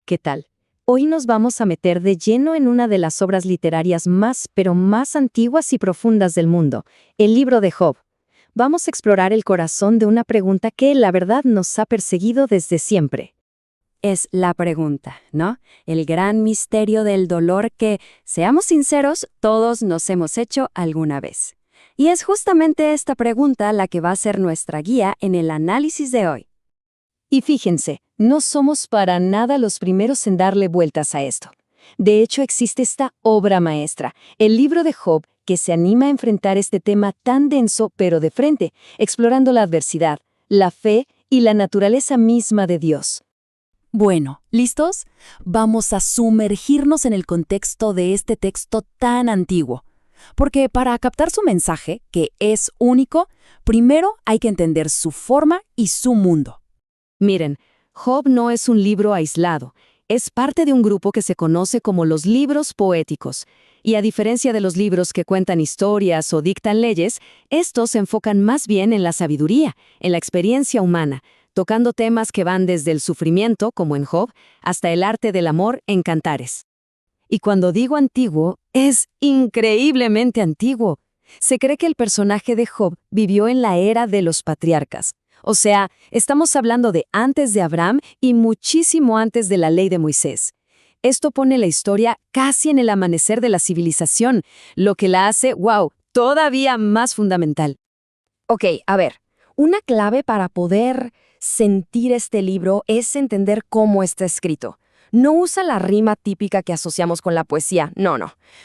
¿qué tal? Hoy nos vamos a meter de lleno en una de las obras literarias más antiguas y profundas del mundo, el libro de Job. Vamos a explorar el corazón de una pregunta que, la verdad, nos ha perseguido desde siempre. Es la pregunta, ¿no? El gran misterio del dolor que, seamos sinceros, todos nos hemos hecho alguna vez. Y es justamente esta pregunta la que va a ser nuestra guía en el análisis de hoy. Y fíjense, no somos para nada los primeros en darle vueltas a esto. De hecho, existe esta obra maestra, el libro de Job, que se anima a enfrentar este tema tan denso pero de frente, explorando la adversidad, la fe y la naturaleza misma de Dios. Bueno, ¿listos? Vamos a sumergirnos en el contexto de este texto tan antiguo. Porque para captar su mensaje, que es único, primero hay que entender su forma y su mundo. Miren, Job no es un libro aislado, es parte de un grupo que se conoce como los libros poéticos. Y a diferencia de los libros que cuentan historias o dictan leyes, estos se enfocan más bien en la sabiduría, en la experiencia humana, tocando temas que van desde el sufrimiento, como en Job, hasta el arte del amor en Cantares. Y cuando digo antiguo, es increíblemente antiguo. Se cree que el personaje de Job vivió en la era de los patriarcas. O sea, estamos hablando de antes de Abraham y muchísimo antes de la ley de Moisés. Esto pone la historia casi en el amanecer de la civilización, lo que la hace, todavía más fundamental. Ok, a ver, una clave para poder sentir este libro es entender cómo está escrito. No usa la rima típica que asociamos con la poesía, no.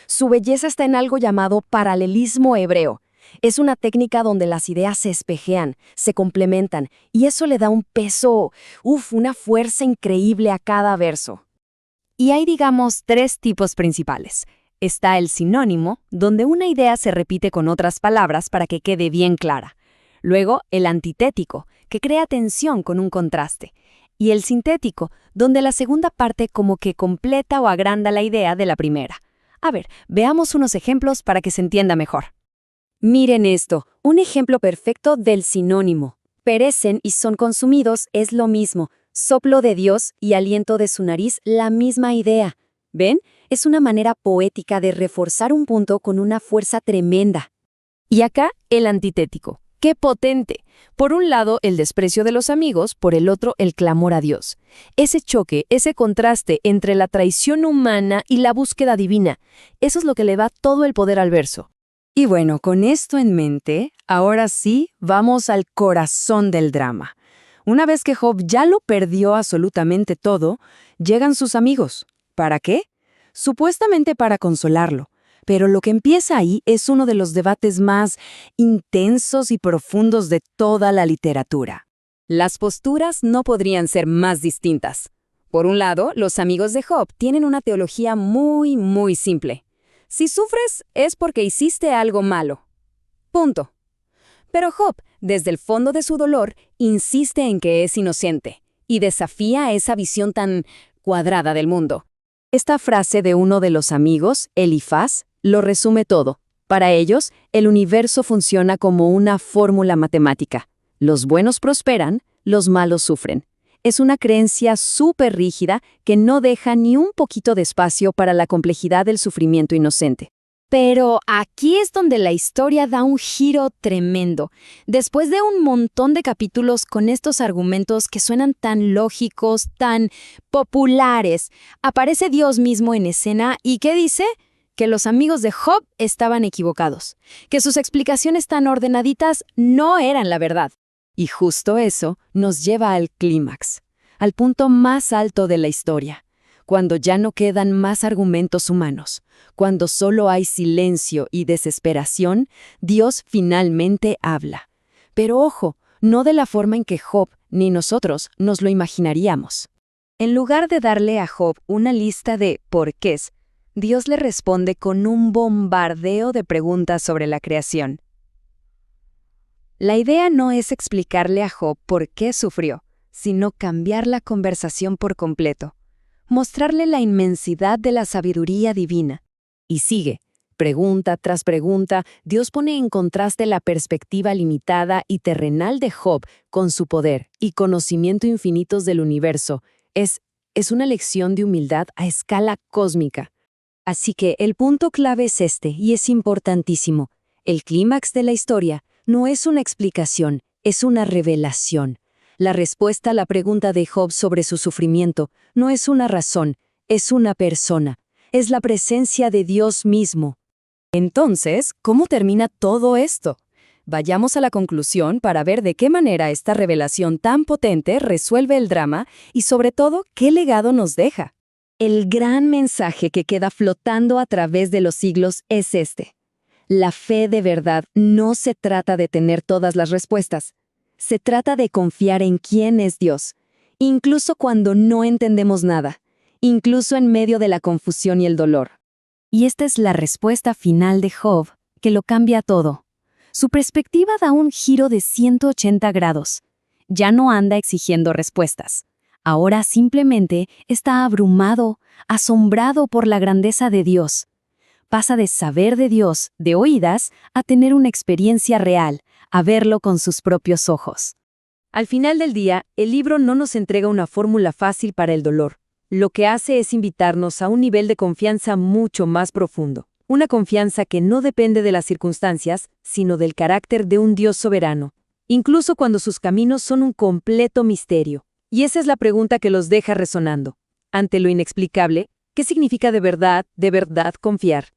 Su belleza está en algo llamado paralelismo hebreo. Es una técnica donde las ideas se espejean, se complementan, y eso le da un peso, una fuerza increíble a cada verso. Y hay, digamos, tres tipos principales. Está el sinónimo, donde una idea se repite con otras palabras para que quede bien clara. Luego, el antitético, que crea tensión con un contraste. Y el sintético, donde la segunda parte como que completa o agranda la idea de la primera. A ver, veamos unos ejemplos para que se entienda mejor. Miren esto, un ejemplo perfecto del sinónimo. Perecen y son consumidos es lo mismo. Soplo de Dios y aliento de su nariz, la misma idea. ¿Ven? Es una manera poética de reforzar un punto con una fuerza tremenda. Y acá, el antitético. ¡Qué potente! Por un lado, el desprecio de los amigos, por el otro, el clamor a Dios. Ese choque, ese contraste entre la traición humana y la búsqueda divina, eso es lo que le da todo el poder al verso. Y bueno, con esto en mente, ahora sí, vamos al corazón del drama. Una vez que Job ya lo perdió absolutamente todo, llegan sus amigos. ¿Para qué? Supuestamente para consolarlo. Pero lo que empieza ahí es uno de los debates más intensos y profundos de toda la literatura. Las posturas no podrían ser más distintas. Por un lado, los amigos de Job tienen una teología muy simple. Si sufres es porque hiciste algo malo. Punto. Pero Job, desde el fondo de su dolor, insiste en que es inocente y desafía esa visión tan cuadrada del mundo. Esta frase de uno de los amigos, Elifaz, lo resume todo. Para ellos, el universo funciona como una fórmula matemática. Los buenos prosperan, los malos sufren. Es una creencia súper rígida que no deja ni un poquito de espacio para la complejidad del sufrimiento inocente. Pero aquí es donde la historia da un giro tremendo. Después de un montón de capítulos con estos argumentos que suenan tan lógicos, tan populares, aparece Dios mismo en escena y ¿qué dice? Que los amigos de Job estaban equivocados, que sus explicaciones tan ordenaditas no eran la verdad. Y justo eso nos lleva al clímax, al punto más alto de la historia, cuando ya no quedan más argumentos humanos, cuando solo hay silencio y desesperación, Dios finalmente habla. Pero ojo, no de la forma en que Job ni nosotros nos lo imaginaríamos. En lugar de darle a Job una lista de porqués, Dios le responde con un bombardeo de preguntas sobre la creación. La idea no es explicarle a Job por qué sufrió, sino cambiar la conversación por completo, mostrarle la inmensidad de la sabiduría divina. Y sigue, pregunta tras pregunta, Dios pone en contraste la perspectiva limitada y terrenal de Job con su poder y conocimiento infinitos del universo. Es Es una lección de humildad a escala cósmica. Así que el punto clave es este, y es importantísimo. El clímax de la historia no es una explicación, es una revelación. La respuesta a la pregunta de Job sobre su sufrimiento no es una razón, es una persona. Es la presencia de Dios mismo. Entonces, ¿cómo termina todo esto? Vayamos a la conclusión para ver de qué manera esta revelación tan potente resuelve el drama y, sobre todo, qué legado nos deja. El gran mensaje que queda flotando a través de los siglos es este. La fe de verdad no se trata de tener todas las respuestas. Se trata de confiar en quién es Dios, incluso cuando no entendemos nada, incluso en medio de la confusión y el dolor. Y esta es la respuesta final de Job, que lo cambia todo. Su perspectiva da un giro de 180 grados. Ya no anda exigiendo respuestas. Ahora simplemente está abrumado, asombrado por la grandeza de Dios. Pasa de saber de Dios, de oídas, a tener una experiencia real, a verlo con sus propios ojos. Al final del día, el libro no nos entrega una fórmula fácil para el dolor. Lo que hace es invitarnos a un nivel de confianza mucho más profundo. Una confianza que no depende de las circunstancias, sino del carácter de un Dios soberano, incluso cuando sus caminos son un completo misterio. Y esa es la pregunta que los deja resonando. Ante lo inexplicable, ¿qué significa de verdad confiar?